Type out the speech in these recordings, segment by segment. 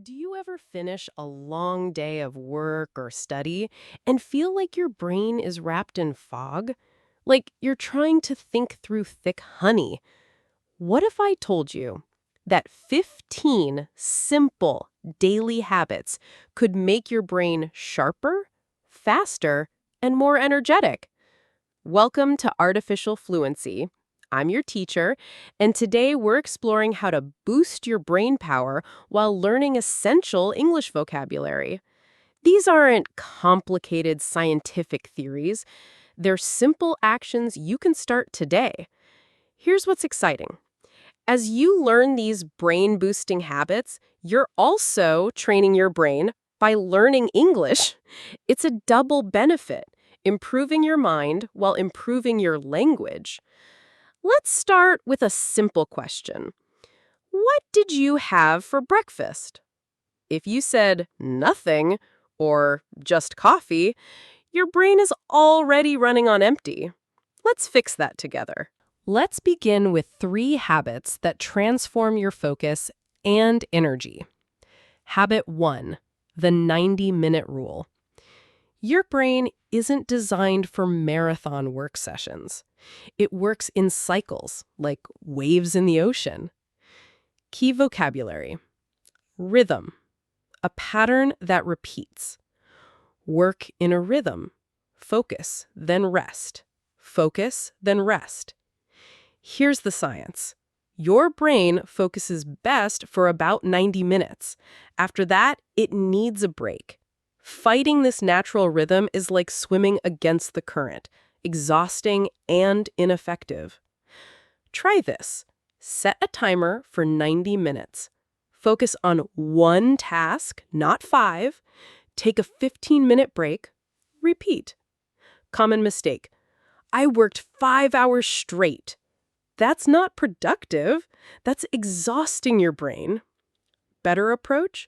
Do you ever finish a long day of work or study and feel like your brain is wrapped in fog? Like you're trying to think through thick honey? What if I told you that 15 simple daily habits could make your brain sharper, faster, and more energetic? Welcome to Artificial Fluency. I'm your teacher, and today we're exploring how to boost your brain power while learning essential English vocabulary. These aren't complicated scientific theories, they're simple actions you can start today. Here's what's exciting. As you learn these brain-boosting habits, you're also training your brain by learning English. It's a double benefit, improving your mind while improving your language. Let's start with a simple question. What did you have for breakfast? If you said nothing or just coffee, your brain is already running on empty. Let's fix that together. Let's begin with 3 habits that transform your focus and energy. Habit 1, the 90-minute rule. Your brain isn't designed for marathon work sessions. It works in cycles, like waves in the ocean. Key vocabulary. Rhythm, a pattern that repeats. Work in a rhythm. Focus, then rest. Focus, then rest. Here's the science. Your brain focuses best for about 90 minutes. After that, it needs a break. Fighting this natural rhythm is like swimming against the current, exhausting and ineffective. Try this. Set a timer for 90 minutes. Focus on one task, not 5. Take a 15-minute break. Repeat. Common mistake. I worked 5 hours straight. That's not productive. That's exhausting your brain. Better approach?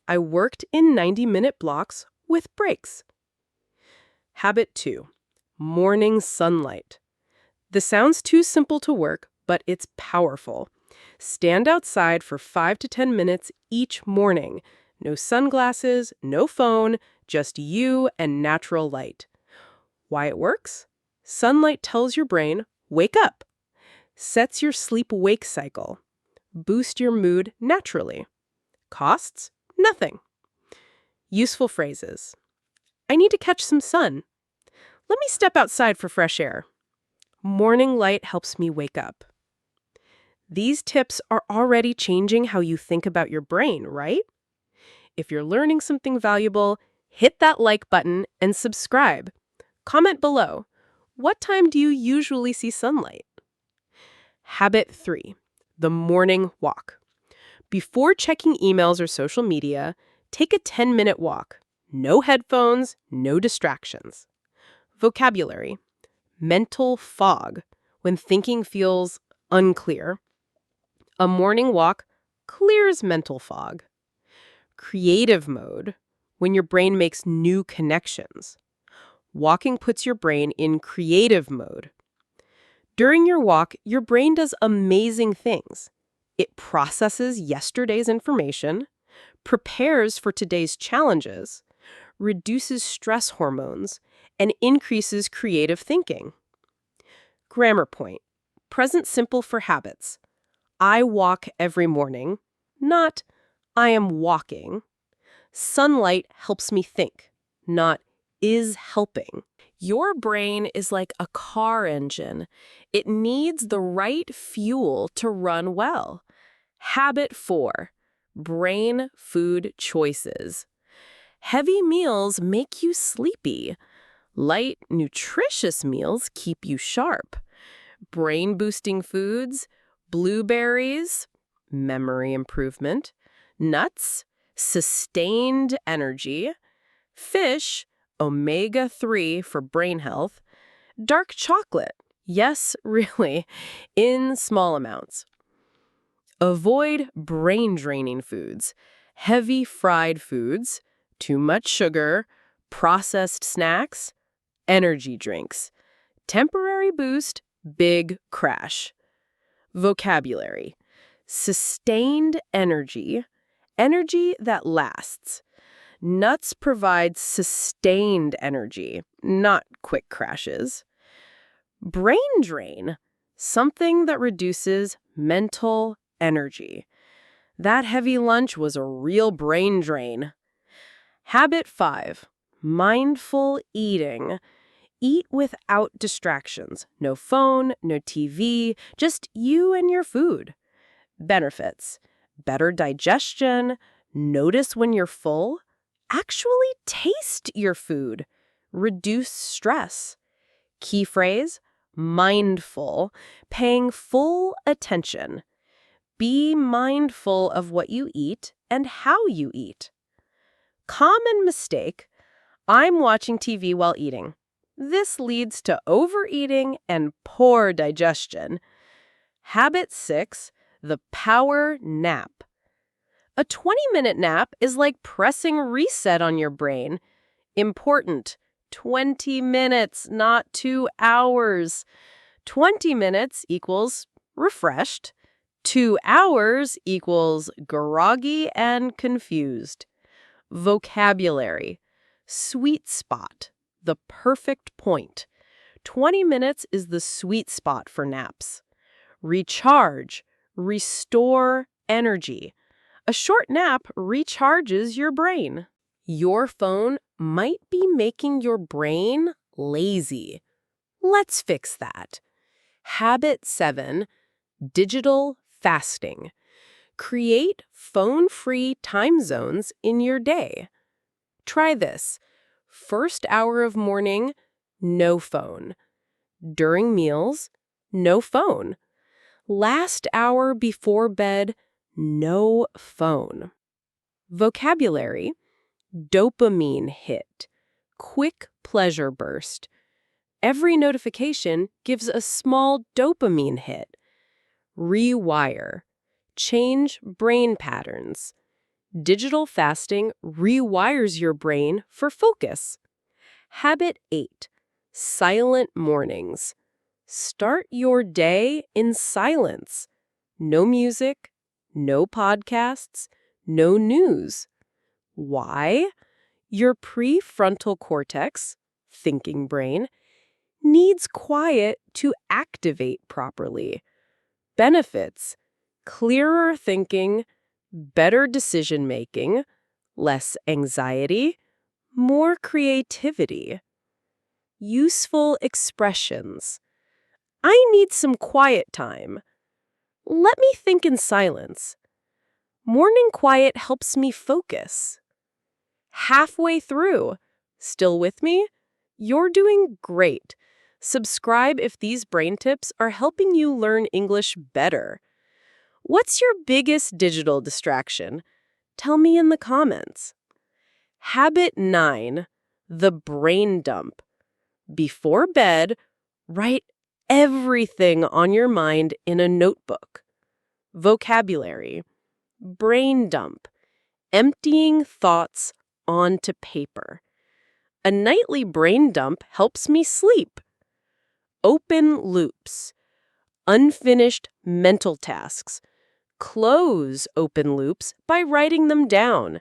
I worked in 90-minute blocks with breaks. Habit 2. Morning sunlight. This sounds too simple to work, but it's powerful. Stand outside for 5 to 10 minutes each morning. No sunglasses, no phone, just you and natural light. Why it works? Sunlight tells your brain, wake up. Sets your sleep-wake cycle. Boost your mood naturally. Costs? Nothing. Useful phrases. I need to catch some sun. Let me step outside for fresh air. Morning light helps me wake up. These tips are already changing how you think about your brain, right? If you're learning something valuable, hit that like button and subscribe. Comment below. What time do you usually see sunlight? Habit 3. The morning walk. Before checking emails or social media, take a 10-minute walk. No headphones, no distractions. Vocabulary. Mental fog, when thinking feels unclear. A morning walk clears mental fog. Creative mode, when your brain makes new connections. Walking puts your brain in creative mode. During your walk, your brain does amazing things. It processes yesterday's information, prepares for today's challenges, reduces stress hormones, and increases creative thinking. Grammar point. Present simple for habits. I walk every morning, not I am walking. Sunlight helps me think, not is helping. Your brain is like a car engine. It needs the right fuel to run well. Habit 4. Brain food choices. Heavy meals make you sleepy. Light, nutritious meals keep you sharp. Brain-boosting foods, blueberries, memory improvement, nuts, sustained energy, fish, omega-3 for brain health, dark chocolate, yes, really, in small amounts. Avoid brain-draining foods, heavy fried foods, too much sugar, processed snacks, energy drinks. Temporary boost, big crash. Vocabulary. Sustained energy, Energy that lasts. Nuts provide sustained energy, not quick crashes. Brain drain. Something that reduces mental energy. That heavy lunch was a real brain drain. Habit 5. Mindful eating. Eat without distractions. No phone, no TV, just you and your food. Benefits. Better digestion. Notice when you're full. Actually taste your food. Reduce stress. Key phrase, mindful, paying full attention. Be mindful of what you eat and how you eat. Common mistake, I'm watching TV while eating. This leads to overeating and poor digestion. Habit 6, the power nap. A 20-minute nap is like pressing reset on your brain. Important, 20 minutes, not 2 hours. 20 minutes equals refreshed. 2 hours equals groggy and confused. Vocabulary. Sweet spot. The perfect point. 20 minutes is the sweet spot for naps. Recharge. Restore energy. A short nap recharges your brain. Your phone might be making your brain lazy. Let's fix that. Habit 7. Digital fasting. Create phone-free time zones in your day. Try this. First hour of morning, no phone. During meals, no phone. Last hour before bed, no phone. Vocabulary. Dopamine hit. Quick pleasure burst. Every notification gives a small dopamine hit. Rewire. Change brain patterns. Digital fasting rewires your brain for focus. Habit 8. Silent mornings. Start your day in silence. No music, no podcasts, no news. Why? Your prefrontal cortex, thinking brain, needs quiet to activate properly. Benefits: clearer thinking, better decision-making, less anxiety, more creativity. Useful expressions. I need some quiet time. Let me think in silence. Morning quiet helps me focus. Halfway through. Still with me? You're doing great. Subscribe if these brain tips are helping you learn English better. What's your biggest digital distraction? Tell me in the comments. Habit 9. The brain dump. Before bed, write everything on your mind in a notebook. Vocabulary. Brain dump. Emptying thoughts onto paper. A nightly brain dump helps me sleep. Open loops. Unfinished mental tasks. Close open loops by writing them down.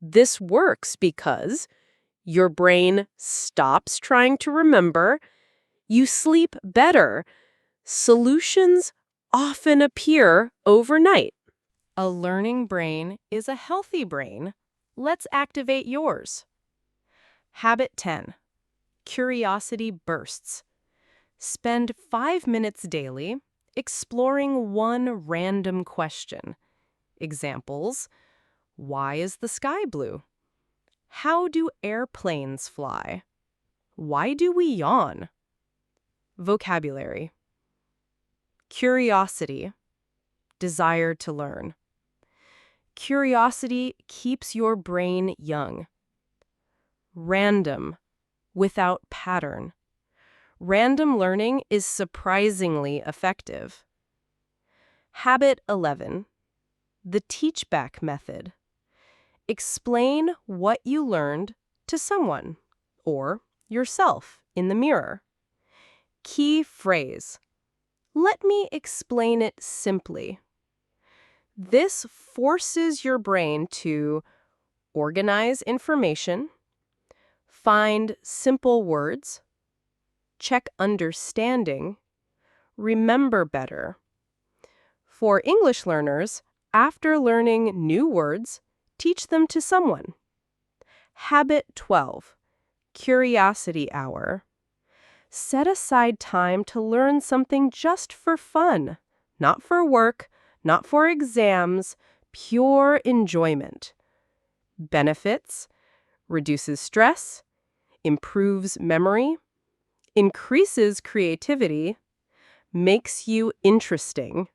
This works because your brain stops trying to remember. You sleep better. Solutions often appear overnight. A learning brain is a healthy brain. Let's activate yours. Habit 10. Curiosity bursts. Spend 5 minutes daily exploring one random question. Examples: why is the sky blue? How do airplanes fly? Why do we yawn? Vocabulary. Curiosity. Desire to learn. Curiosity keeps your brain young. Random. Without pattern. Random learning is surprisingly effective. Habit 11. The teach-back method. Explain what you learned to someone or yourself in the mirror. Key phrase. Let me explain it simply. This forces your brain to organize information, find simple words, check understanding, remember better. For English learners, after learning new words, teach them to someone. Habit 12, Curiosity Hour. Set aside time to learn something just for fun, not for work, not for exams, pure enjoyment. Benefits: reduces stress, improves memory, increases creativity, makes you interesting.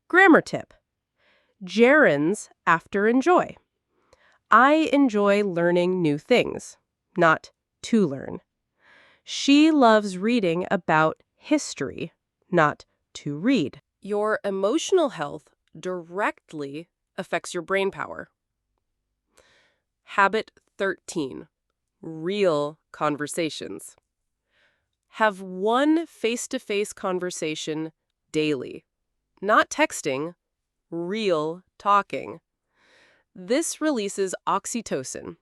Grammar tip: gerunds after enjoy. I enjoy learning new things, not to learn. She loves reading about history, not to read. Your emotional health directly affects your brain power. Habit 13, real conversations. Have one face-to-face conversation daily. Not texting, real talking. This releases oxytocin,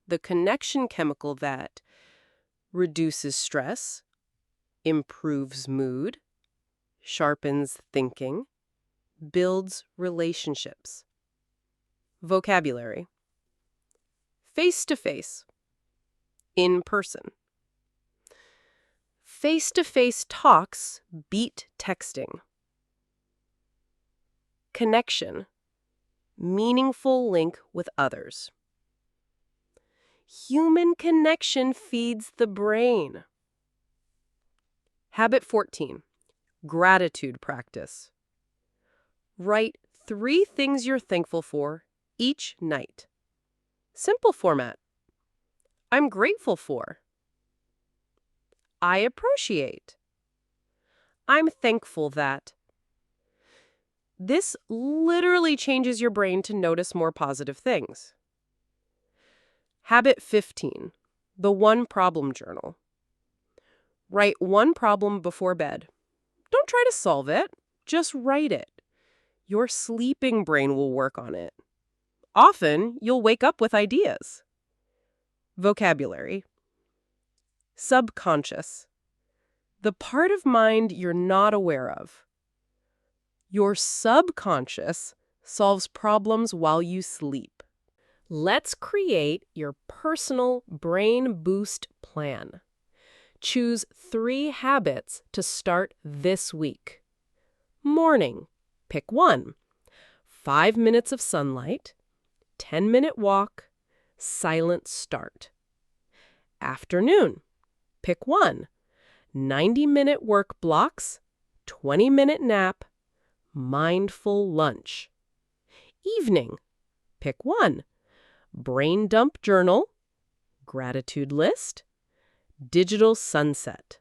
the connection chemical that reduces stress, improves mood, sharpens thinking, builds relationships. Vocabulary: face-to-face, in person. Face-to-face talks beat texting. Connection, meaningful link with others. Human connection feeds the brain. Habit 14, gratitude practice. Write 3 things you're thankful for each night. Simple format. I'm grateful for. I appreciate. I'm thankful that. This literally changes your brain to notice more positive things. Habit 15, the one problem journal. Write 1 problem before bed. Don't try to solve it, just write it. Your sleeping brain will work on it. Often, you'll wake up with ideas. Vocabulary: subconscious, the part of mind you're not aware of. Your subconscious solves problems while you sleep. Let's create your personal brain boost plan. Choose 3 habits to start this week. Morning, pick 1. 5 minutes of sunlight, 10-minute walk, silent start. Afternoon, pick 1. 90-minute work blocks, 20-minute nap, mindful lunch. Evening, pick 1. Brain dump journal, gratitude list, digital sunset.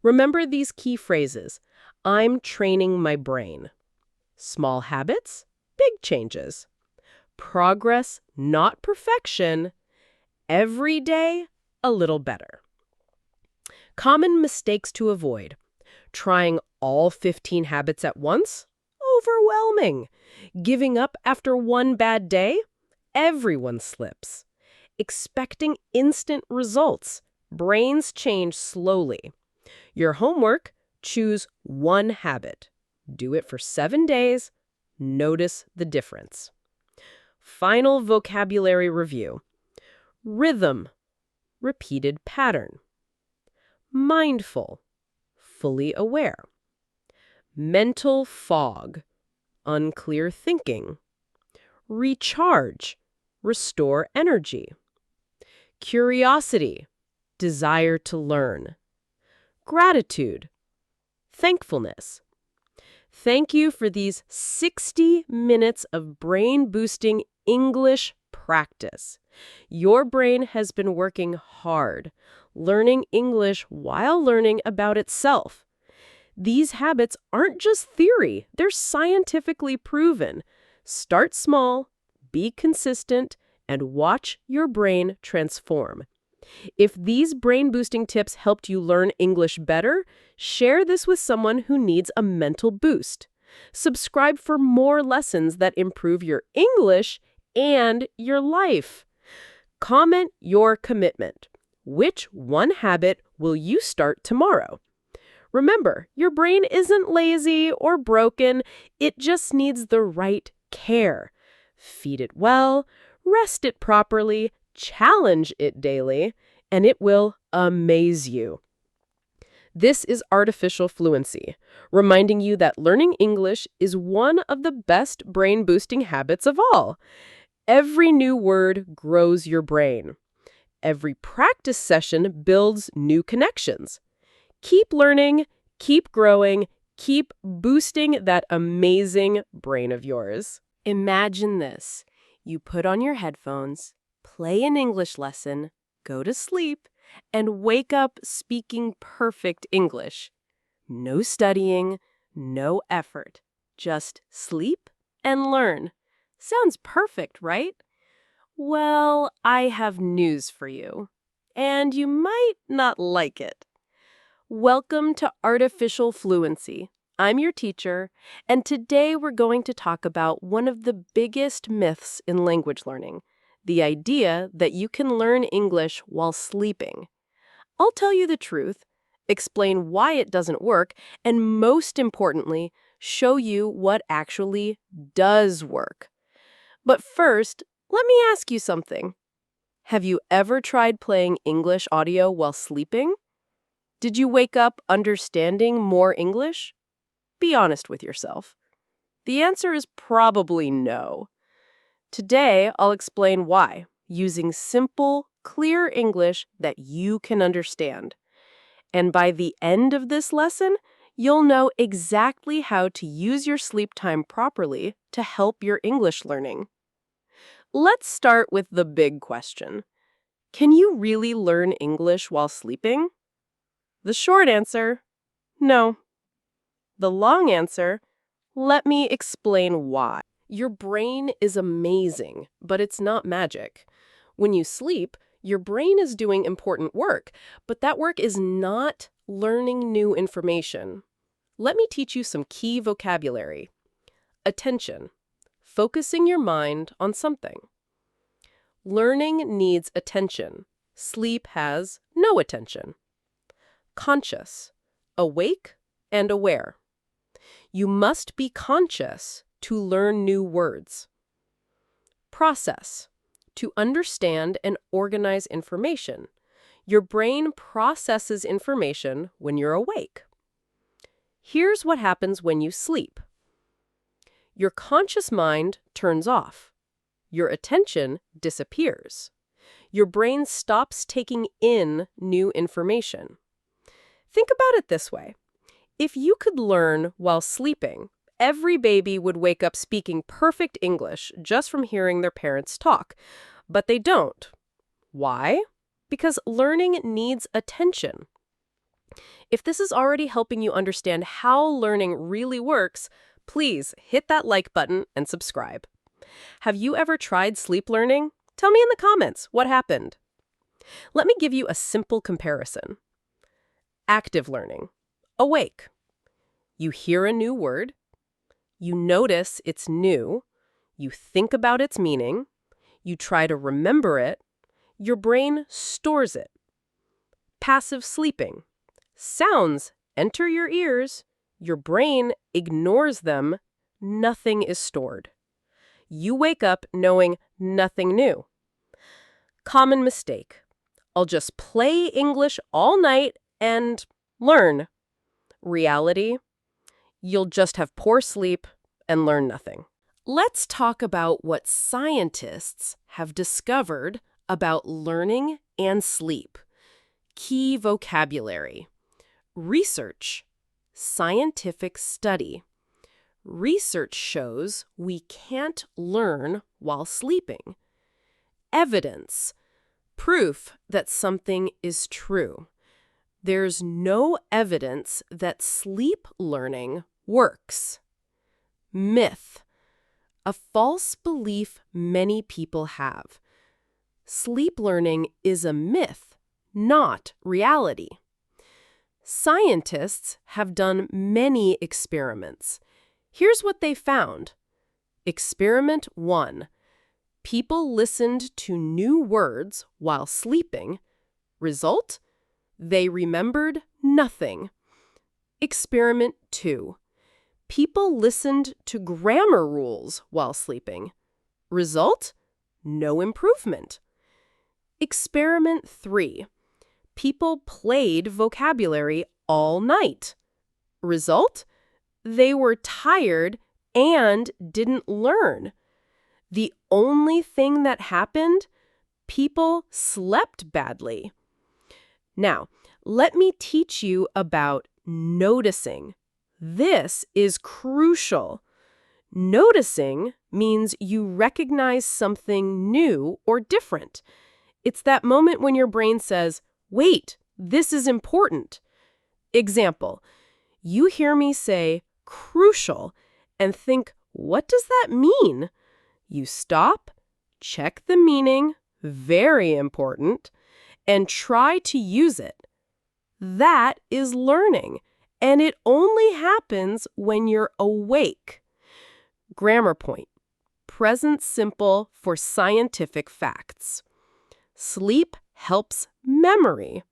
Remember these key phrases. I'm training my brain. Small habits, big changes. Progress, not perfection. Every day, a little better. Common mistakes to avoid. Trying all 15 habits at once? Overwhelming. Giving up after 1 bad day? Everyone slips. Expecting instant results. Brains change slowly. Your homework: choose 1 habit. Do it for 7 days. Notice the difference. Final vocabulary review. Rhythm, repeated pattern. Mindful, fully aware. Mental fog, unclear thinking. Recharge, restore energy. Curiosity, desire to learn. Gratitude, thankfulness. Thank you for these 60 minutes of brain-boosting English practice. Your brain has been working hard, learning English while learning about itself. These habits aren't just theory, they're scientifically proven. Start small, be consistent, and watch your brain transform. If these brain-boosting tips helped you learn English better, share this with someone who needs a mental boost. Subscribe for more lessons that improve your English and your life. Comment your commitment. Which one habit will you start tomorrow? Remember, your brain isn't lazy or broken. It just needs the right care. Feed it well, rest it properly, challenge it daily, and it will amaze you. This is Artificial Fluency, reminding you that learning English is one of the best brain-boosting habits of all. Every new word grows your brain. Every practice session builds new connections. Keep learning, keep growing, keep boosting that amazing brain of yours. Imagine this. You put on your headphones, play an English lesson, go to sleep, and wake up speaking perfect English. No studying, no effort. Just sleep and learn. Sounds perfect, right? Well, I have news for you. And you might not like it. Welcome to Artificial Fluency. I'm your teacher, and today we're going to talk about one of the biggest myths in language learning, the idea that you can learn English while sleeping. I'll tell you the truth, explain why it doesn't work, and most importantly, show you what actually does work. But first, let me ask you something. Have you ever tried playing English audio while sleeping? Did you wake up understanding more English? Be honest with yourself. The answer is probably no. Today, I'll explain why, using simple, clear English that you can understand. And by the end of this lesson, you'll know exactly how to use your sleep time properly to help your English learning. Let's start with the big question. Can you really learn English while sleeping? The short answer, no. The long answer, let me explain why. Your brain is amazing, but it's not magic. When you sleep, your brain is doing important work, but that work is not learning new information. Let me teach you some key vocabulary. Attention, focusing your mind on something. Learning needs attention. Sleep has no attention. Conscious, awake and aware. You must be conscious to learn new words. Process, to understand and organize information. Your brain processes information when you're awake. Here's what happens when you sleep. Your conscious mind turns off. Your attention disappears. Your brain stops taking in new information. Think about it this way. If you could learn while sleeping, every baby would wake up speaking perfect English just from hearing their parents talk. But they don't. Why? Because learning needs attention. If this is already helping you understand how learning really works, please hit that like button and subscribe. Have you ever tried sleep learning? Tell me in the comments what happened. Let me give you a simple comparison. Active learning. Awake. You hear a new word. You notice it's new. You think about its meaning. You try to remember it. Your brain stores it. Passive sleeping. Sounds enter your ears. Your brain ignores them. Nothing is stored. You wake up knowing nothing new. Common mistake. I'll just play English all night and learn. Reality, you'll just have poor sleep and learn nothing. Let's talk about what scientists have discovered about learning and sleep. Key vocabulary. Research. Scientific study. Research shows we can't learn while sleeping. Evidence. Proof that something is true. There's no evidence that sleep learning works. Myth. A false belief many people have. Sleep learning is a myth, not reality. Scientists have done many experiments. Here's what they found. Experiment 1. People listened to new words while sleeping. Result? They remembered nothing. Experiment 2. People listened to grammar rules while sleeping. Result? No improvement. Experiment 3. People played vocabulary all night. Result? They were tired and didn't learn. The only thing that happened? People slept badly. Now, let me teach you about noticing. This is crucial. Noticing means you recognize something new or different. It's that moment when your brain says, "Wait, this is important." Example, you hear me say crucial and think, what does that mean? You stop, check the meaning, very important, and try to use it. That is learning, and it only happens when you're awake. Grammar point. Present simple for scientific facts. Sleep helps memory.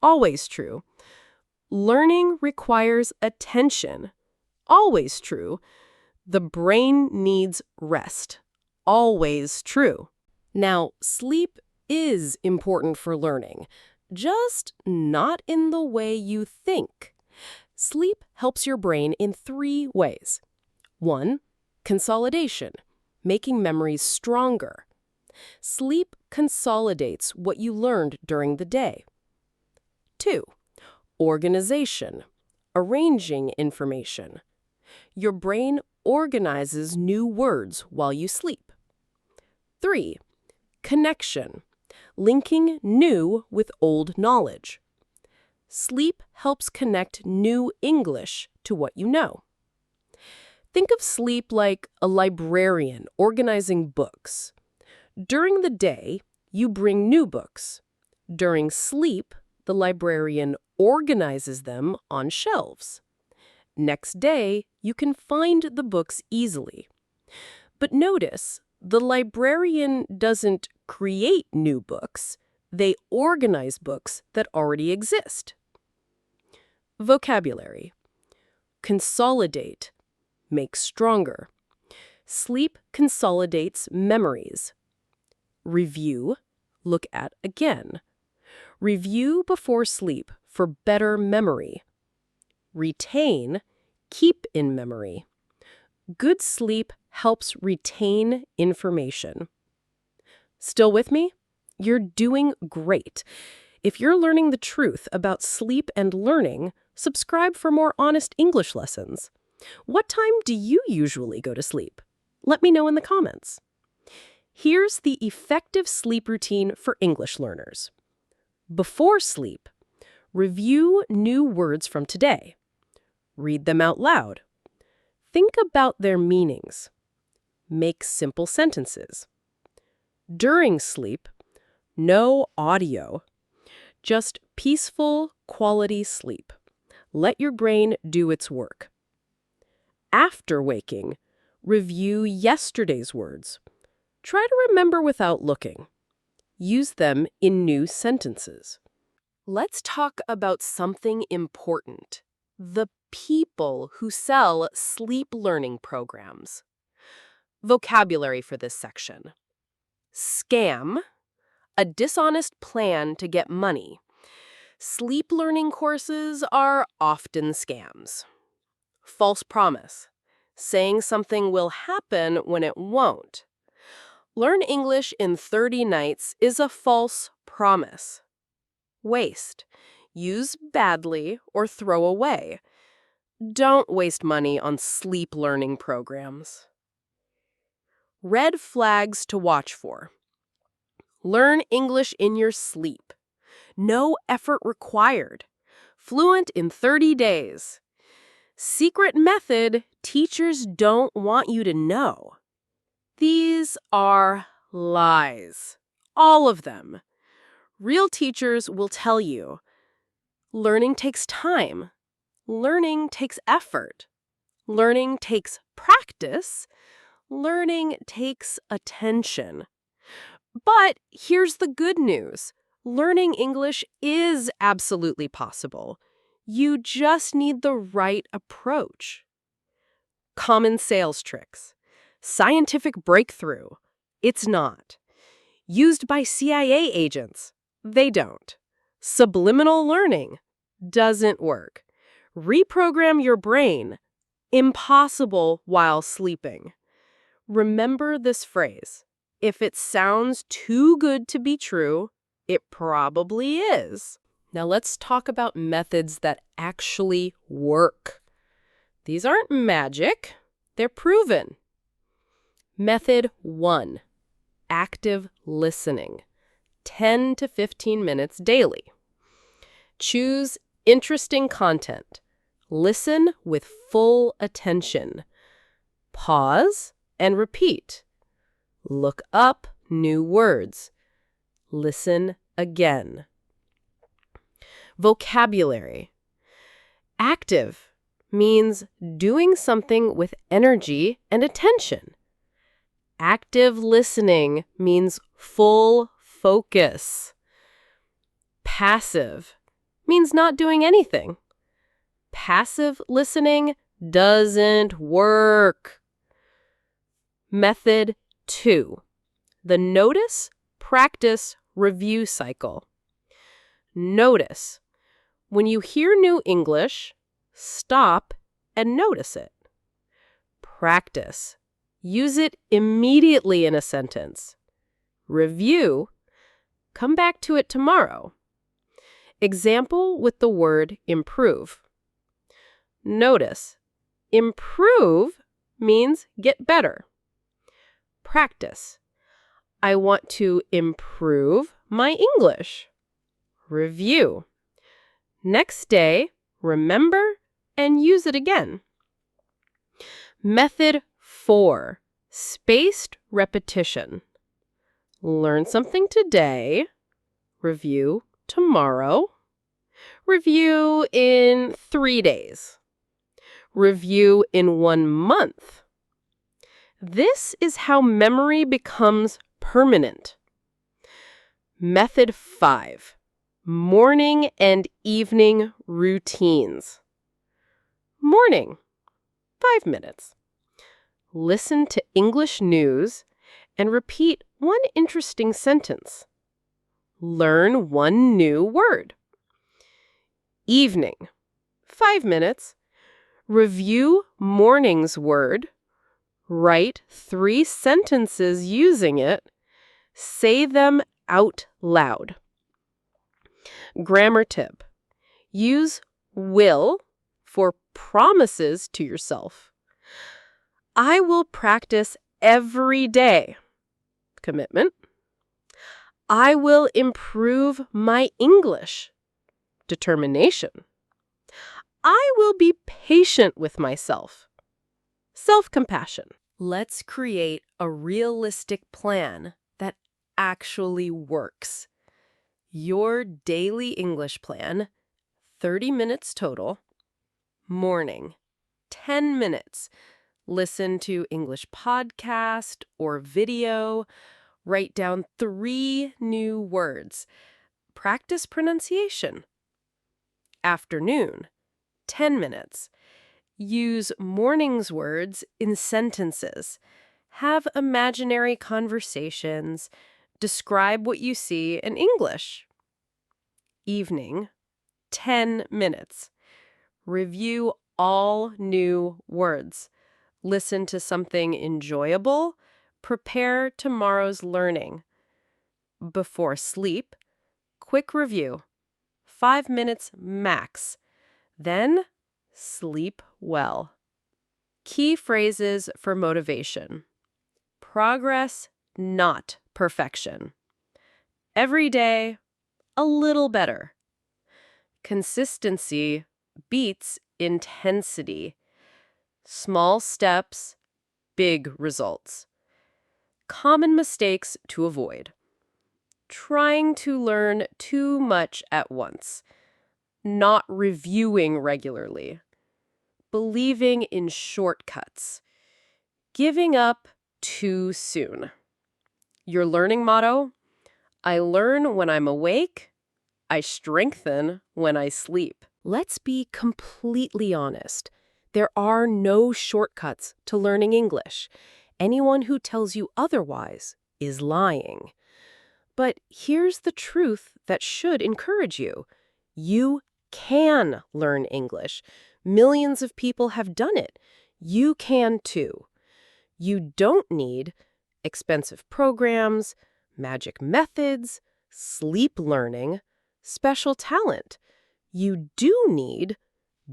Always true. Learning requires attention. Always true. The brain needs rest. Always true. Now, sleep is important for learning, just not in the way you think. Sleep helps your brain in 3 ways. 1. Consolidation, making memories stronger. Sleep consolidates what you learned during the day. 2. Organization, arranging information. Your brain organizes new words while you sleep. 3. Connection, linking new with old knowledge. Sleep helps connect new English to what you know. Think of sleep like a librarian organizing books. During the day, you bring new books. During sleep, the librarian organizes them on shelves. Next day, you can find the books easily. But notice, the librarian doesn't create new books. They organize books that already exist. Vocabulary. Consolidate. Make stronger. Sleep consolidates memories. Review. Look at again. Review before sleep for better memory. Retain. Keep in memory. Good sleep helps retain information. Still with me? You're doing great. If you're learning the truth about sleep and learning, subscribe for more honest English lessons. What time do you usually go to sleep? Let me know in the comments. Here's the effective sleep routine for English learners. Before sleep, review new words from today. Read them out loud. Think about their meanings. Make simple sentences. During sleep, no audio. Just peaceful, quality sleep. Let your brain do its work. After waking, review yesterday's words. Try to remember without looking. Use them in new sentences. Let's talk about something important. The people who sell sleep learning programs. Vocabulary for this section. Scam, a dishonest plan to get money. Sleep learning courses are often scams. False promise, saying something will happen when it won't. Learn English in 30 nights is a false promise. Waste, use badly or throw away. Don't waste money on sleep learning programs. Red flags to watch for. Learn English in your sleep. No effort required. Fluent in 30 days. Secret method teachers don't want you to know. These are lies. All of them. Real teachers will tell you, learning takes time. Learning takes effort. Learning takes practice. Learning takes attention. But here's the good news. Learning English is absolutely possible. You just need the right approach. Common sales tricks. Scientific breakthrough. It's not. Used by CIA agents. They don't. Subliminal learning. Doesn't work. Reprogram your brain. Impossible while sleeping. Remember this phrase. If it sounds too good to be true, it probably is. Now let's talk about methods that actually work. These aren't magic. They're proven. Method 1. Active listening. 10 to 15 minutes daily. Choose interesting content. Listen with full attention. Pause and repeat. Look up new words. Listen again. Vocabulary. Active means doing something with energy and attention. Active listening means full focus. Passive means not doing anything. Passive listening doesn't work. Method 2. The notice, practice, review cycle. Notice. When you hear new English, stop and notice it. Practice. Use it immediately in a sentence. Review. Come back to it tomorrow. Example with the word improve. Notice. Improve means get better. Practice. I want to improve my English. Review. Next day, remember and use it again. Method 4. Spaced repetition. Learn something today. Review tomorrow. Review in 3 days. Review in 1 month. This is how memory becomes permanent. Method 5. Morning and evening routines. Morning, 5 minutes. Listen to English news and repeat one interesting sentence. Learn one new word. Evening, 5 minutes. Review morning's word. Write 3 sentences using it. Say them out loud. Grammar tip. Use will for promises to yourself. I will practice every day. Commitment. I will improve my English. Determination. I will be patient with myself. Self-compassion. Let's create a realistic plan that actually works. Your daily English plan, 30 minutes total. Morning, 10 minutes. Listen to English podcast or video. Write down 3 new words. Practice pronunciation. Afternoon, 10 minutes. Use morning's words in sentences. Have imaginary conversations. Describe what you see in English. Evening, 10 minutes. Review all new words. Listen to something enjoyable. Prepare tomorrow's learning. Before sleep, quick review. 5 minutes max. Then, sleep well. Key phrases for motivation. Progress, not perfection. Every day, a little better. Consistency beats intensity. Small steps, big results. Common mistakes to avoid. Trying to learn too much at once. Not reviewing regularly. believing in shortcuts. Giving up too soon. Your learning motto? I learn when I'm awake. I strengthen when I sleep. Let's be completely honest. There are no shortcuts to learning English. Anyone who tells you otherwise is lying. But here's the truth that should encourage you. You can learn English. Millions of people have done it. You can too. You don't need expensive programs, magic methods, sleep learning, special talent. You do need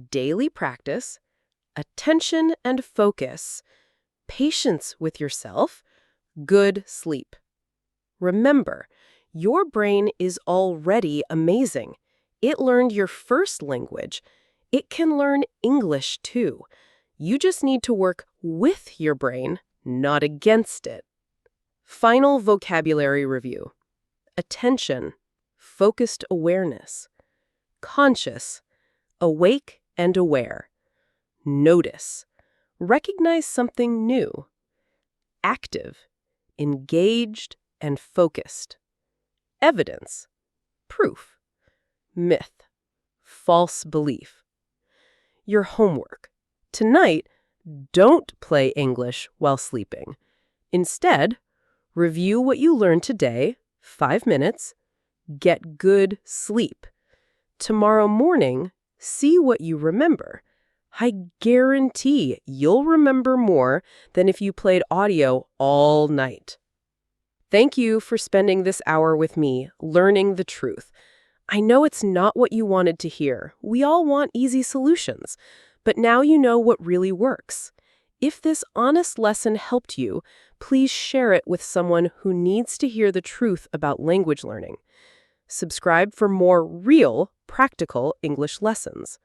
daily practice, attention and focus, patience with yourself, good sleep. Remember, your brain is already amazing. It learned your first language. It can learn English too. You just need to work with your brain, not against it. Final vocabulary review. Attention, focused awareness. Conscious, awake and aware. Notice, recognize something new. Active, engaged and focused. Evidence, proof. Myth, false belief. Your homework. Tonight, don't play English while sleeping. Instead, review what you learned today, 5 minutes, get good sleep. Tomorrow morning, see what you remember. I guarantee you'll remember more than if you played audio all night. Thank you for spending this hour with me, learning the truth. I know it's not what you wanted to hear. We all want easy solutions. But now you know what really works. If this honest lesson helped you, please share it with someone who needs to hear the truth about language learning. Subscribe for more real, practical English lessons.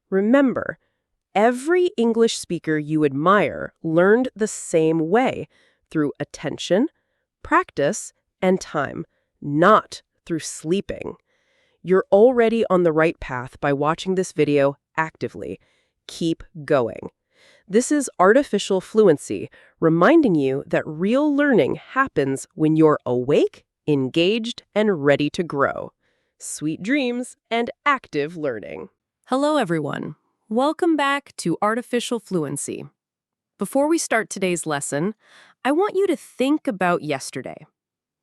Remember, every English speaker you admire learned the same way, through attention, practice, and time, not through sleeping. You're already on the right path by watching this video actively. Keep going. This is Artificial Fluency, reminding you that real learning happens when you're awake, engaged, and ready to grow. Sweet dreams and active learning. Hello, everyone. Welcome back to Artificial Fluency. Before we start today's lesson, I want you to think about yesterday.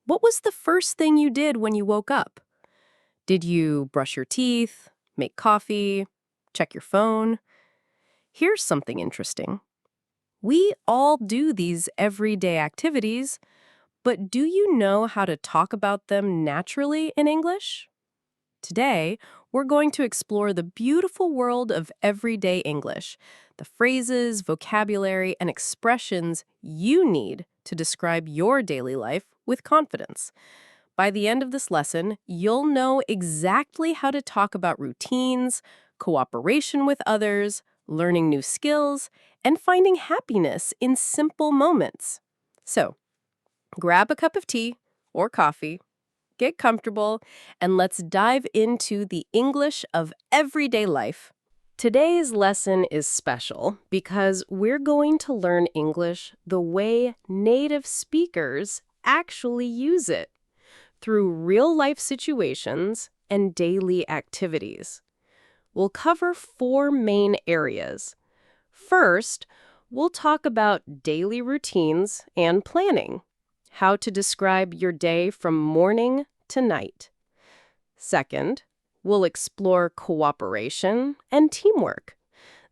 What was the first thing you did when you woke up? Did you brush your teeth, make coffee, check your phone? Here's something interesting. We all do these everyday activities, but do you know how to talk about them naturally in English? Today, we're going to explore the beautiful world of everyday English, the phrases, vocabulary, and expressions you need to describe your daily life with confidence. By the end of this lesson, you'll know exactly how to talk about routines, cooperation with others, learning new skills, and finding happiness in simple moments. So, grab a cup of tea or coffee, get comfortable, and let's dive into the English of everyday life. Today's lesson is special because we're going to learn English the way native speakers actually use it, through real-life situations and daily activities. We'll cover 4 main areas. First, we'll talk about daily routines and planning, how to describe your day from morning to night. Second, we'll explore cooperation and teamwork,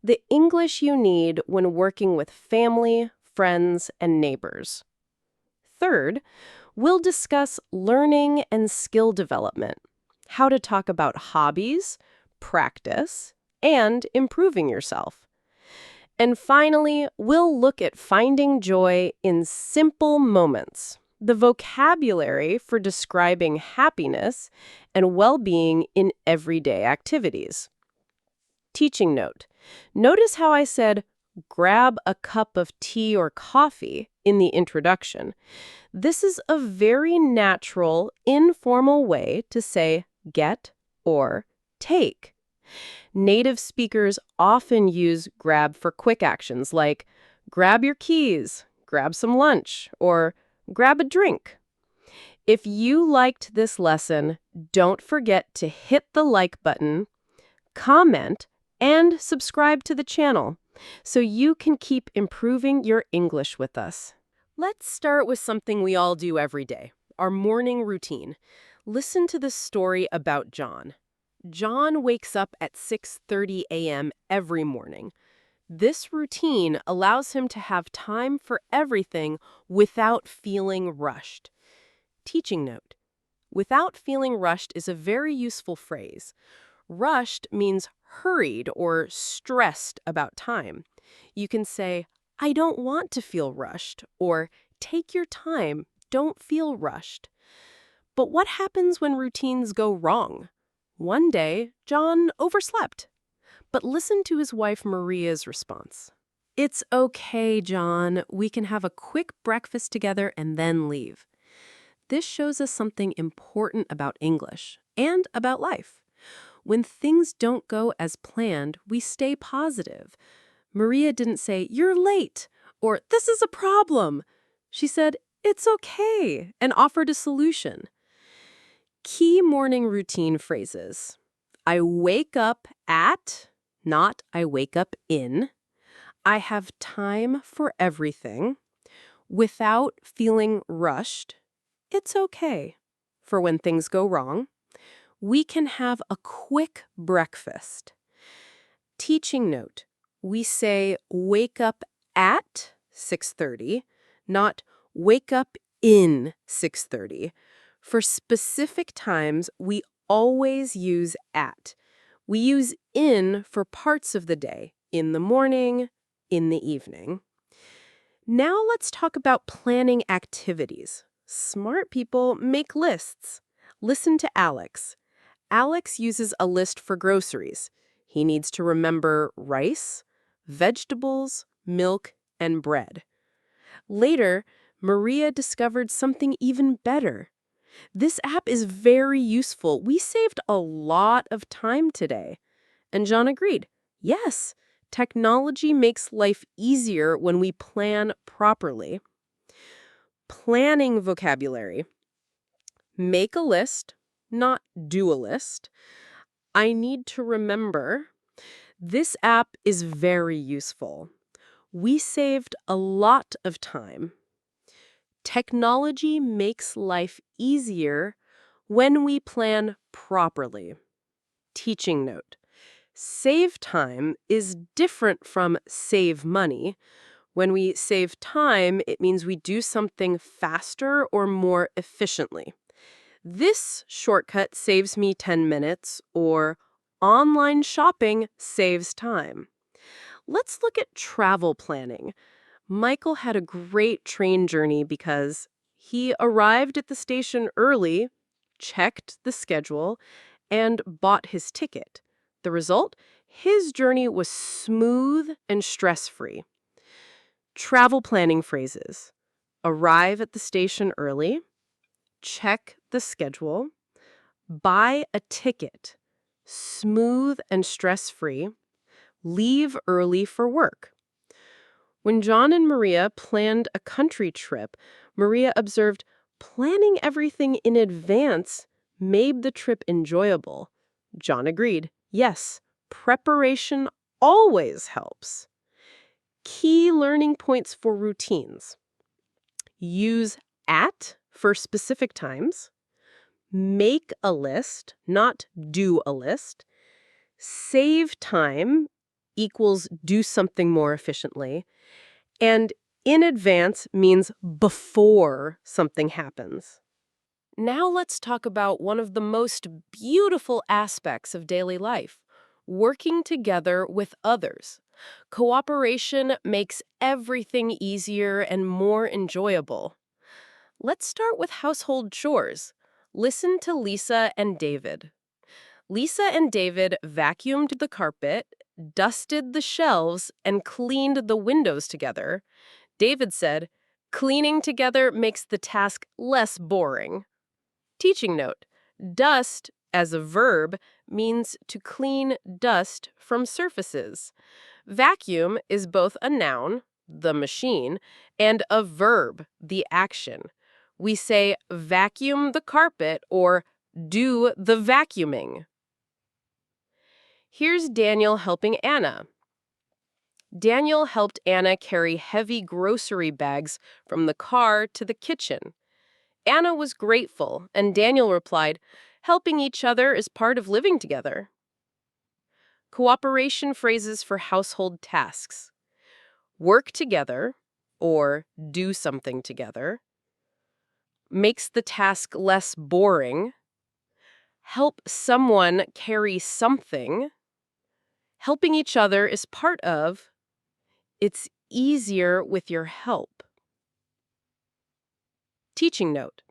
the English you need when working with family, friends, and neighbors. Third, we'll discuss learning and skill development, how to talk about hobbies, practice, and improving yourself. And finally, we'll look at finding joy in simple moments, the vocabulary for describing happiness and well-being in everyday activities. Teaching note. Notice how I said, grab a cup of tea or coffee in the introduction. This is a very natural, informal way to say get or take. Native speakers often use grab for quick actions like grab your keys, grab some lunch, or grab a drink. If you liked this lesson, don't forget to hit the like button, comment, and subscribe to the channel so you can keep improving your English with us. Let's start with something we all do every day, our morning routine. Listen to this story about John. John wakes up at 6:30 a.m. every morning. This routine allows him to have time for everything without feeling rushed. Teaching note: without feeling rushed is a very useful phrase. Rushed means hurried or stressed about time. You can say, I don't want to feel rushed, or take your time, don't feel rushed. But what happens when routines go wrong? One day, John overslept. But listen to his wife Maria's response. It's okay, John. We can have a quick breakfast together and then leave. This shows us something important about English and about life. When things don't go as planned, we stay positive. Maria didn't say, you're late, or this is a problem. She said, it's okay, and offered a solution. Key morning routine phrases. I wake up at, not I wake up in. I have time for everything. Without feeling rushed. It's okay. For when things go wrong. We can have a quick breakfast. Teaching note: we say wake up at 6:30, not wake up in 6:30. For specific times, we always use at. We use in for parts of the day, in the morning, in the evening. Now let's talk about planning activities. Smart people make lists. Listen to Alex. Alex uses a list for groceries. He needs to remember rice, vegetables, milk, and bread. Later, Maria discovered something even better. This app is very useful. We saved a lot of time today. And John agreed. Yes, technology makes life easier when we plan properly. Planning vocabulary. Make a list, not do a list. I need to remember. This app is very useful. We saved a lot of time. Technology makes life easier when we plan properly. Teaching note: save time is different from save money. When we save time, it means we do something faster or more efficiently. This shortcut saves me 10 minutes, or online shopping saves time. Let's look at travel planning. Michael had a great train journey because he arrived at the station early, checked the schedule, and bought his ticket. The result? His journey was smooth and stress-free. Travel planning phrases. Arrive at the station early. Check the schedule. Buy a ticket. Smooth and stress-free. Leave early for work. When John and Maria planned a country trip, Maria observed planning everything in advance made the trip enjoyable. John agreed. Yes, preparation always helps. Key learning points for routines. Use at for specific times. Make a list, not do a list. Save time equals do something more efficiently. And in advance means before something happens. Now let's talk about one of the most beautiful aspects of daily life: working together with others. Cooperation makes everything easier and more enjoyable. Let's start with household chores. Listen to Lisa and David. Lisa and David vacuumed the carpet, dusted the shelves, and cleaned the windows together. David said, cleaning together makes the task less boring. Teaching note: dust, as a verb, means to clean dust from surfaces. Vacuum is both a noun, the machine, and a verb, the action. We say vacuum the carpet or do the vacuuming. Here's Daniel helping Anna. Daniel helped Anna carry heavy grocery bags from the car to the kitchen. Anna was grateful, and Daniel replied, "Helping each other is part of living together." Cooperation phrases for household tasks. Work together, or do something together. Makes the task less boring. Help someone carry something. Helping each other is part of. It's easier with your help. Teaching note.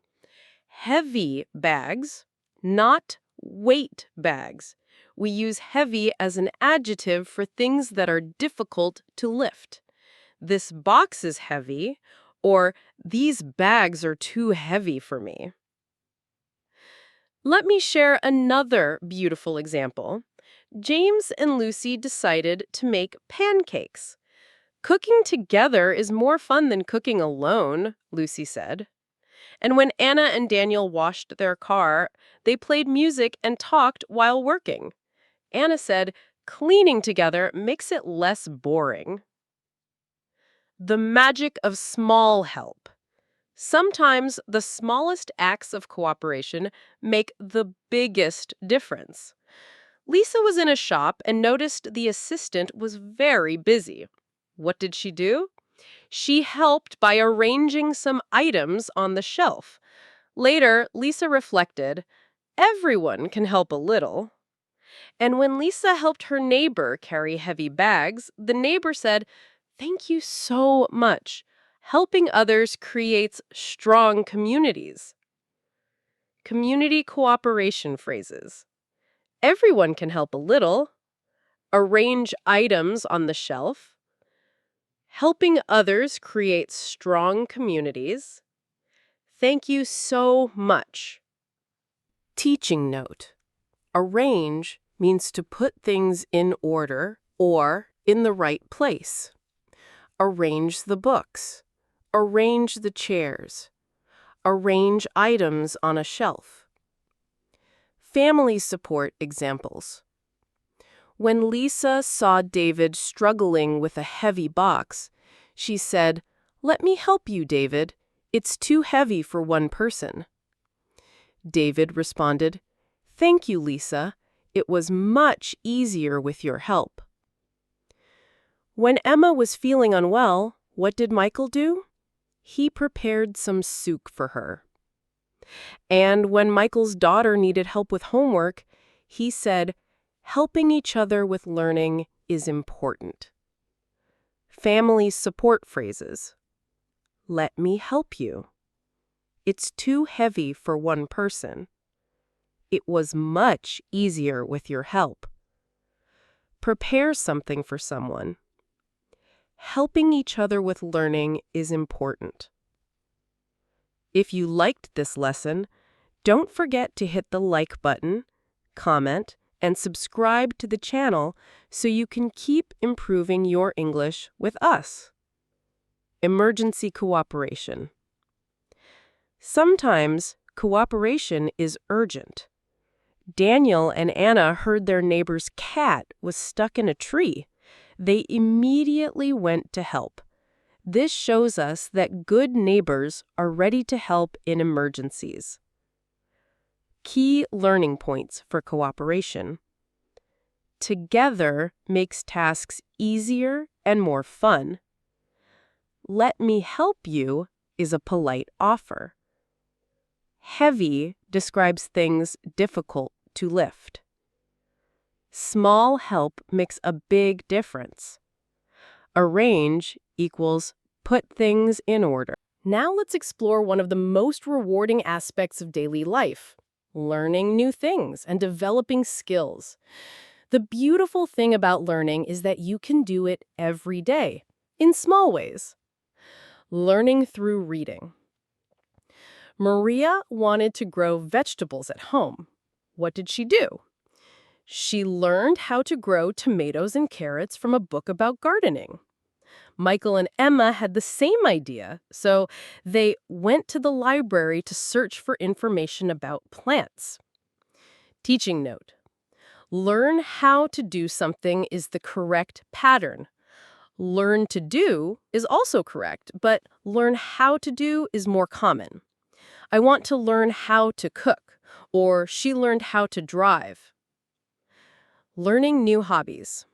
Heavy bags, not weight bags. We use heavy as an adjective for things that are difficult to lift. This box is heavy, or these bags are too heavy for me. Let me share another beautiful example. James and Lucy decided to make pancakes. Cooking together is more fun than cooking alone, Lucy said. And when Anna and Daniel washed their car, they played music and talked while working. Anna said, "Cleaning together makes it less boring." The magic of small help. Sometimes the smallest acts of cooperation make the biggest difference. Lisa was in a shop and noticed the assistant was very busy. What did she do? She helped by arranging some items on the shelf. Later, Lisa reflected, everyone can help a little. And when Lisa helped her neighbor carry heavy bags, the neighbor said, "Thank you so much. Helping others creates strong communities." Community cooperation phrases. Everyone can help a little. Arrange items on the shelf. Helping others creates strong communities. Thank you so much. Teaching note. Arrange means to put things in order or in the right place. Arrange the books. Arrange the chairs. Arrange items on a shelf. Family support examples. When Lisa saw David struggling with a heavy box, she said, "Let me help you, David. It's too heavy for one person." David responded, "Thank you, Lisa. It was much easier with your help." When Emma was feeling unwell, what did Michael do? He prepared some soup for her. And when Michael's daughter needed help with homework, he said, "Helping each other with learning is important." Family support phrases. Let me help you. It's too heavy for one person. It was much easier with your help. Prepare something for someone. Helping each other with learning is important. If you liked this lesson, don't forget to hit the like button, comment, and subscribe to the channel so you can keep improving your English with us. Emergency cooperation. Sometimes cooperation is urgent. Daniel and Anna heard their neighbor's cat was stuck in a tree. They immediately went to help. This shows us that good neighbors are ready to help in emergencies. Key learning points for cooperation. Together makes tasks easier and more fun. Let me help you is a polite offer. Heavy describes things difficult to lift. Small help makes a big difference. Arrange equals put things in order. Now let's explore one of the most rewarding aspects of daily life, learning new things and developing skills. The beautiful thing about learning is that you can do it every day, in small ways. Learning through reading. Maria wanted to grow vegetables at home. What did she do? She learned how to grow tomatoes and carrots from a book about gardening. Michael and Emma had the same idea, so they went to the library to search for information about plants. Teaching note: learn how to do something is the correct pattern. Learn to do is also correct, but learn how to do is more common. I want to learn how to cook, or she learned how to drive. Learning new hobbies.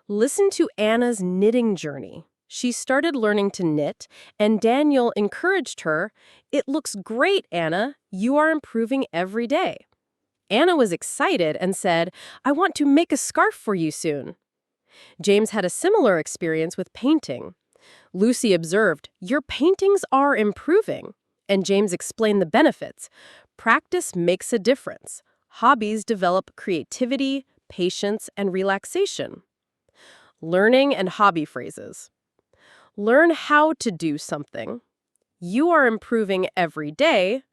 Listen to Anna's knitting journey. She started learning to knit, and Daniel encouraged her. "It looks great, Anna. You are improving every day." Anna was excited and said, "I want to make a scarf for you soon." James had a similar experience with painting. Lucy observed, "Your paintings are improving." And James explained the benefits. Practice makes a difference. Hobbies develop creativity, patience, and relaxation. Learning and hobby phrases. Learn how to do something. You are improving every day.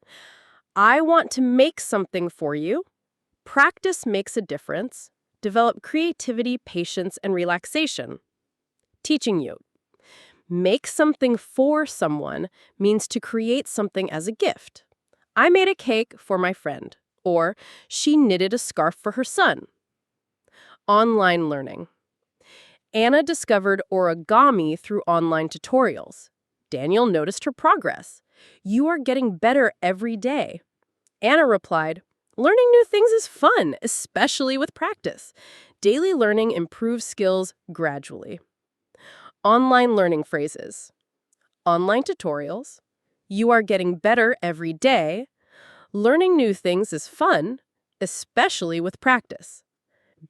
I want to make something for you. Practice makes a difference. Develop creativity, patience, and relaxation. Teaching you. Make something for someone means to create something as a gift. I made a cake for my friend, or she knitted a scarf for her son. Online learning. Anna discovered origami through online tutorials. Daniel noticed her progress. You are getting better every day. Anna replied, learning new things is fun, especially with practice. Daily learning improves skills gradually. Online learning phrases. Online tutorials. You are getting better every day. Learning new things is fun, especially with practice.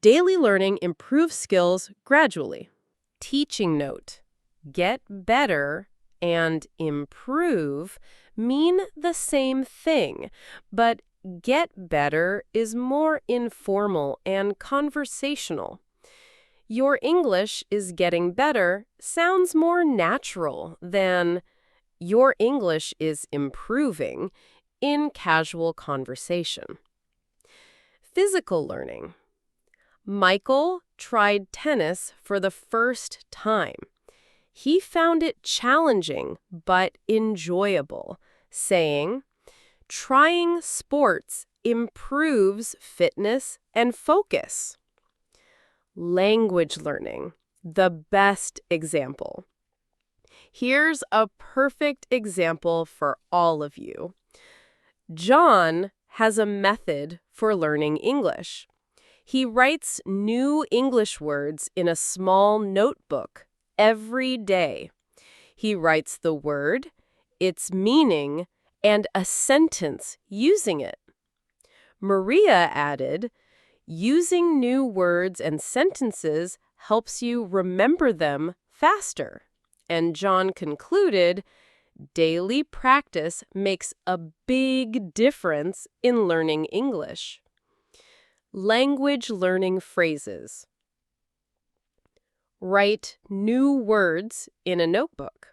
Daily learning improves skills gradually. Teaching note: get better and improve mean the same thing, but get better is more informal and conversational. Your English is getting better sounds more natural than your English is improving in casual conversation. Physical learning. Michael tried tennis for the first time. He found it challenging but enjoyable, saying, "Trying sports improves fitness and focus." Language learning, the best example. Here's a perfect example for all of you. John has a method for learning English. He writes new English words in a small notebook every day. He writes the word, its meaning, and a sentence using it. Maria added, using new words and sentences helps you remember them faster. And John concluded, daily practice makes a big difference in learning English. Language learning phrases. Write new words in a notebook.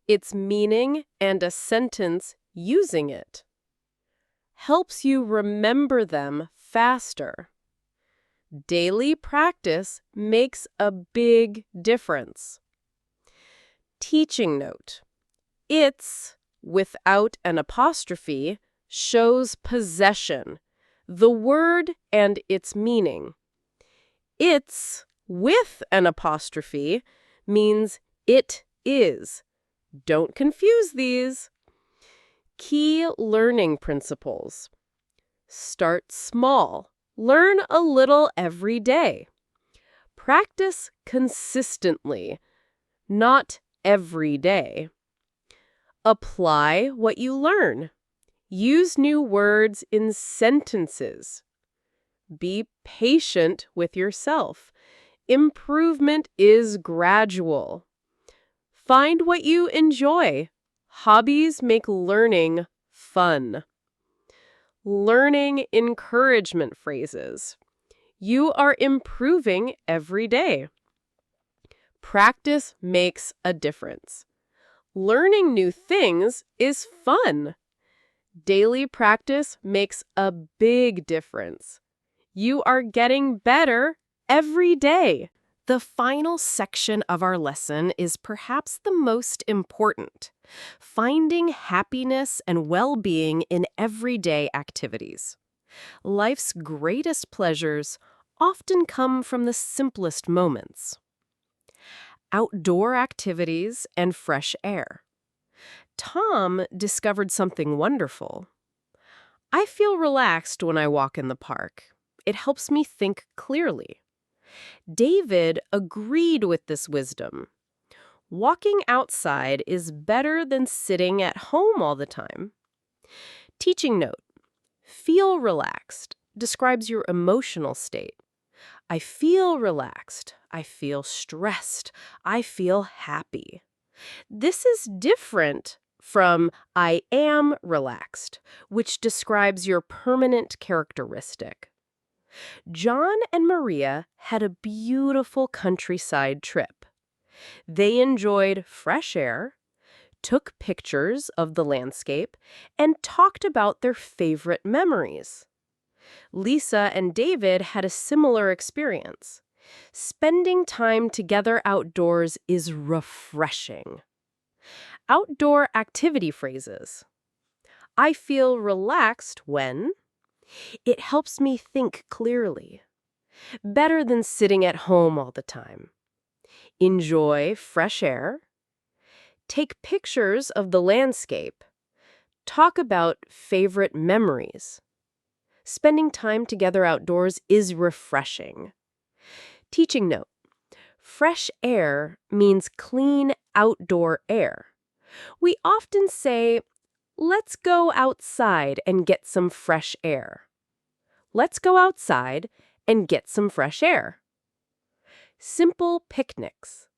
Its meaning and a sentence using it helps you remember them faster. Daily practice makes a big difference. Teaching note: it's, without an apostrophe, shows possession, the word and its meaning. It's, with an apostrophe, means it is. Don't confuse these. Key learning principles. Start small. Learn a little every day. Practice consistently, not every day. Apply what you learn. Use new words in sentences. Be patient with yourself. Improvement is gradual. Find what you enjoy. Hobbies make learning fun. Learning encouragement phrases. You are improving every day. Practice makes a difference. Learning new things is fun. Daily practice makes a big difference. You are getting better every day. The final section of our lesson is perhaps the most important: finding happiness and well-being in everyday activities. Life's greatest pleasures often come from the simplest moments. Outdoor activities and fresh air. Tom discovered something wonderful. I feel relaxed when I walk in the park. It helps me think clearly. David agreed with this wisdom. Walking outside is better than sitting at home all the time. Teaching note: feel relaxed describes your emotional state. I feel relaxed. I feel stressed. I feel happy. This is different from I am relaxed, which describes your permanent characteristic. John and Maria had a beautiful countryside trip. They enjoyed fresh air, took pictures of the landscape, and talked about their favorite memories. Lisa and David had a similar experience. Spending time together outdoors is refreshing. Outdoor activity phrases. I feel relaxed when. It helps me think clearly. Better than sitting at home all the time. Enjoy fresh air. Take pictures of the landscape. Talk about favorite memories. Spending time together outdoors is refreshing. Teaching note: fresh air means clean outdoor air. We often say, let's go outside and get some fresh air. Let's go outside and get some fresh air. Simple picnics.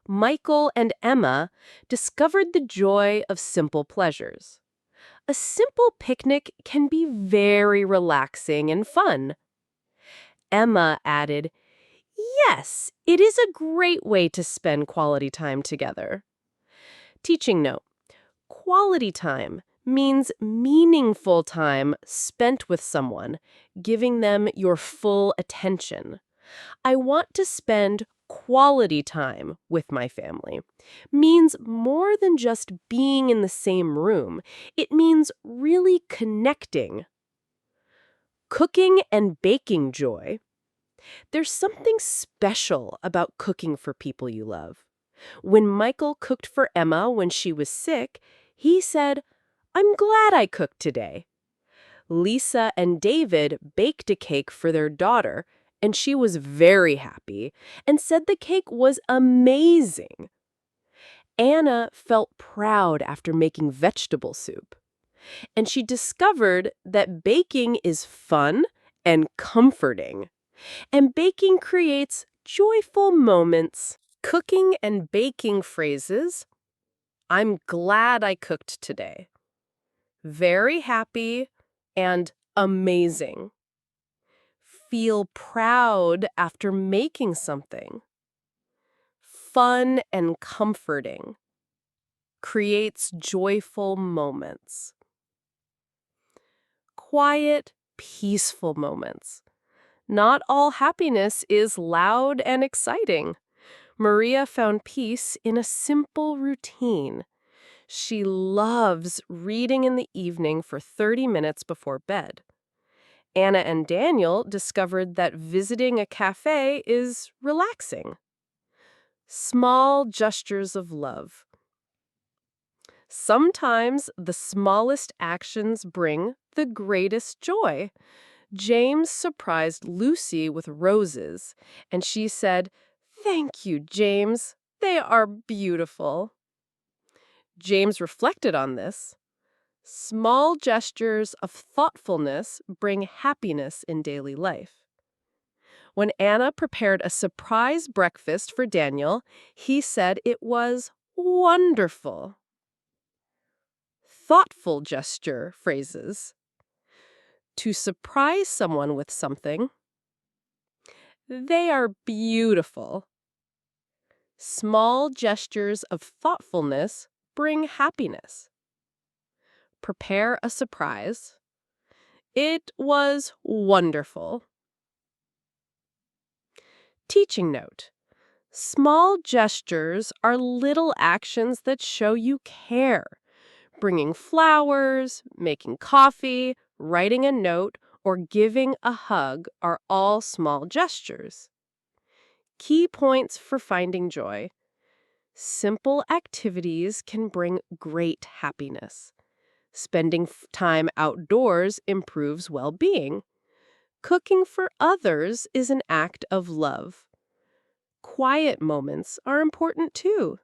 Michael and Emma discovered the joy of simple pleasures. A simple picnic can be very relaxing and fun. Emma added, yes, it is a great way to spend quality time together. Teaching note: quality time means meaningful time spent with someone, giving them your full attention. I want to spend quality time with my family means more than just being in the same room. It means really connecting. Cooking and baking joy. There's something special about cooking for people you love. When Michael cooked for Emma when she was sick, he said, I'm glad I cooked today. Lisa and David baked a cake for their daughter, and she was very happy and said the cake was amazing. Anna felt proud after making vegetable soup, and she discovered that baking is fun and comforting, and baking creates joyful moments. Cooking and baking phrases. I'm glad I cooked today. Very happy and amazing. Feel proud after making something. Fun and comforting. Creates joyful moments. Quiet, peaceful moments. Not all happiness is loud and exciting. Maria found peace in a simple routine. She loves reading in the evening for 30 minutes before bed. Anna and Daniel discovered that visiting a cafe is relaxing. Small gestures of love. Sometimes the smallest actions bring the greatest joy. James surprised Lucy with roses, and she said, "Thank you, James. They are beautiful." James reflected on this. Small gestures of thoughtfulness bring happiness in daily life. When Anna prepared a surprise breakfast for Daniel, he said it was wonderful. Thoughtful gesture phrases. To surprise someone with something. They are beautiful. Small gestures of thoughtfulness bring happiness. Prepare a surprise. It was wonderful. Teaching note. Small gestures are little actions that show you care. Bringing flowers, making coffee, writing a note, or giving a hug are all small gestures. Key points for finding joy. Simple activities can bring great happiness. Spending time outdoors improves well-being. Cooking for others is an act of love. Quiet moments are important too.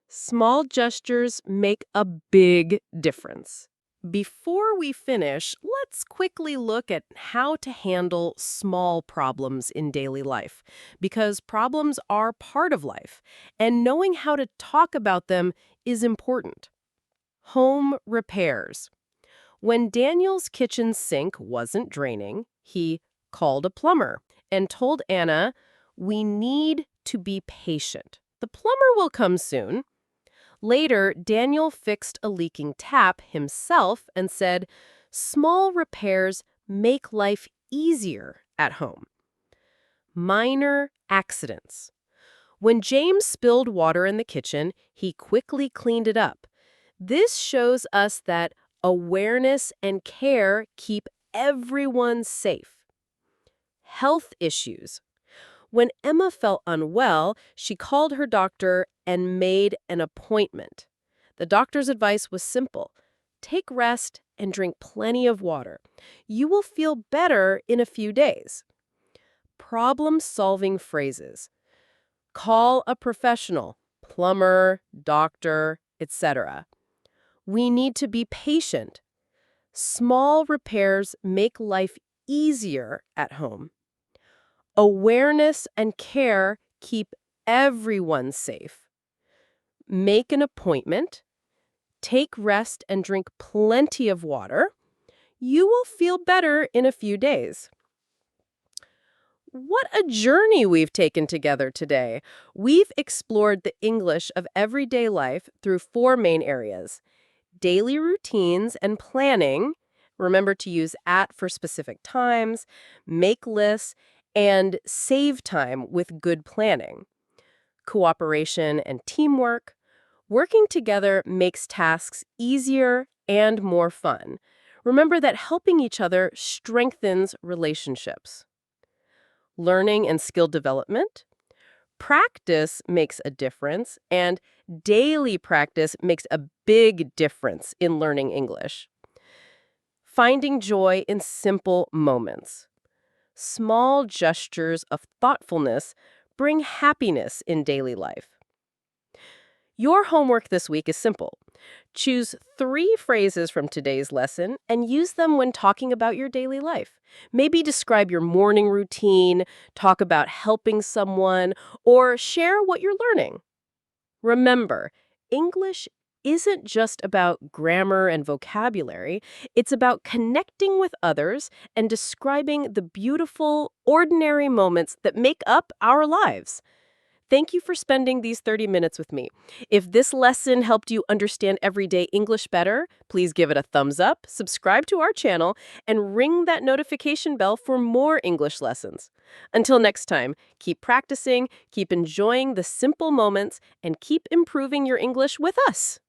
Small gestures make a big difference. Before we finish, let's quickly look at how to handle small problems in daily life, because problems are part of life, and knowing how to talk about them is important. Home repairs. When Daniel's kitchen sink wasn't draining, he called a plumber and told Anna, "We need to be patient. The plumber will come soon." Later, Daniel fixed a leaking tap himself and said, "Small repairs make life easier at home." Minor accidents. When James spilled water in the kitchen, he quickly cleaned it up. This shows us that awareness and care keep everyone safe. Health issues. When Emma felt unwell, she called her doctor and made an appointment. The doctor's advice was simple. Take rest and drink plenty of water. You will feel better in a few days. Problem-solving phrases. Call a professional, plumber, doctor, etc. We need to be patient. Small repairs make life easier at home. Awareness and care keep everyone safe. Make an appointment. Take rest and drink plenty of water. You will feel better in a few days. What a journey we've taken together today. We've explored the English of everyday life through 4 main areas: daily routines and planning. Remember to use at for specific times, make lists, and save time with good planning. Cooperation and teamwork. Working together makes tasks easier and more fun. Remember that helping each other strengthens relationships. Learning and skill development. Practice makes a difference, and daily practice makes a big difference in learning English. Finding joy in simple moments. Small gestures of thoughtfulness bring happiness in daily life. Your homework this week is simple. Choose 3 phrases from today's lesson and use them when talking about your daily life. Maybe describe your morning routine, talk about helping someone, or share what you're learning. Remember, English isn't just about grammar and vocabulary. It's about connecting with others and describing the beautiful, ordinary moments that make up our lives. Thank you for spending these 30 minutes with me. If this lesson helped you understand everyday English better, please give it a thumbs up, subscribe to our channel, and ring that notification bell for more English lessons. Until next time, keep practicing, keep enjoying the simple moments, and keep improving your English with us.